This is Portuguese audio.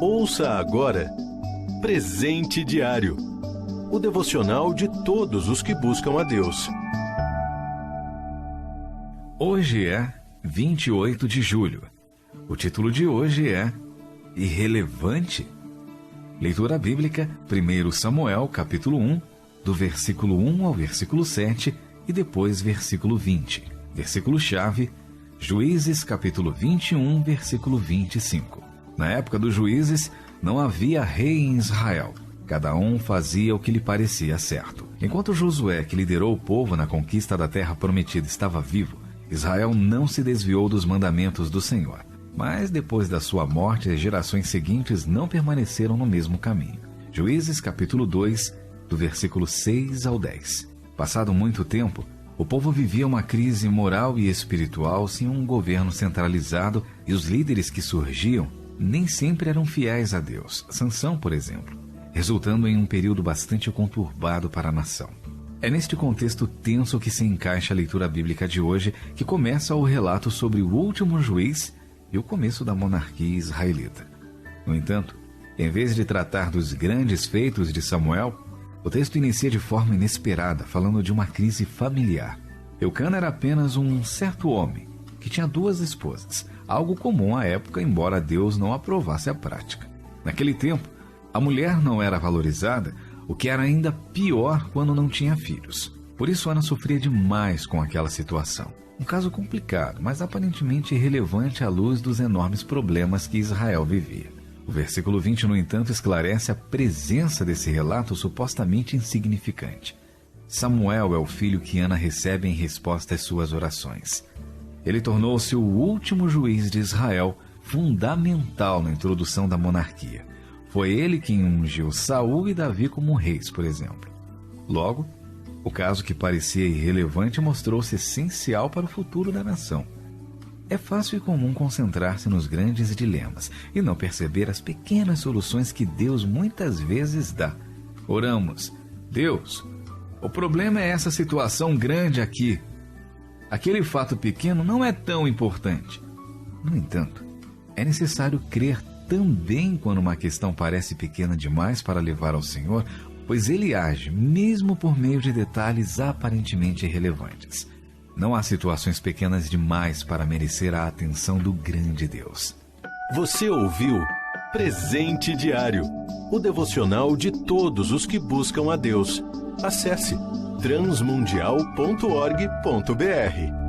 Ouça agora Presente Diário, o devocional de todos os que buscam a Deus. Hoje é 28 de julho. O título de hoje é Irrelevante? Leitura bíblica, 1 Samuel, capítulo 1, do versículo 1 ao versículo 7 e depois versículo 20. Versículo-chave, Juízes, capítulo 21, versículo 25. Na época dos juízes, não havia rei em Israel. Cada um fazia o que lhe parecia certo. Enquanto Josué, que liderou o povo na conquista da terra prometida, estava vivo, Israel não se desviou dos mandamentos do Senhor. Mas depois da sua morte, as gerações seguintes não permaneceram no mesmo caminho. Juízes, capítulo 2, do versículo 6 ao 10. Passado muito tempo, o povo vivia uma crise moral e espiritual sem um governo centralizado, e os líderes que surgiam nem sempre eram fiéis a Deus. Sansão, por exemplo, resultando em um período bastante conturbado para a nação. É neste contexto tenso que se encaixa a leitura bíblica de hoje, que começa o relato sobre o último juiz e o começo da monarquia israelita. No entanto, em vez de tratar dos grandes feitos de Samuel, o texto inicia de forma inesperada, falando de uma crise familiar. Eucana era apenas um certo homem que tinha 2 esposas, algo comum à época, embora Deus não aprovasse a prática. Naquele tempo, a mulher não era valorizada, o que era ainda pior quando não tinha filhos. Por isso Ana sofria demais com aquela situação. Um caso complicado, mas aparentemente irrelevante à luz dos enormes problemas que Israel vivia. O versículo 20, no entanto, esclarece a presença desse relato supostamente insignificante. Samuel é o filho que Ana recebe em resposta às suas orações. Ele tornou-se o último juiz de Israel, fundamental na introdução da monarquia. Foi ele quem ungiu Saul e Davi como reis, por exemplo. Logo, o caso que parecia irrelevante mostrou-se essencial para o futuro da nação. É fácil e comum concentrar-se nos grandes dilemas e não perceber as pequenas soluções que Deus muitas vezes dá. Oramos: Deus, o problema é essa situação grande aqui. Aquele fato pequeno não é tão importante. No entanto, é necessário crer também quando uma questão parece pequena demais para levar ao Senhor, pois Ele age mesmo por meio de detalhes aparentemente irrelevantes. Não há situações pequenas demais para merecer a atenção do grande Deus. Você ouviu Presente Diário, o devocional de todos os que buscam a Deus. Acesse transmundial.org.br.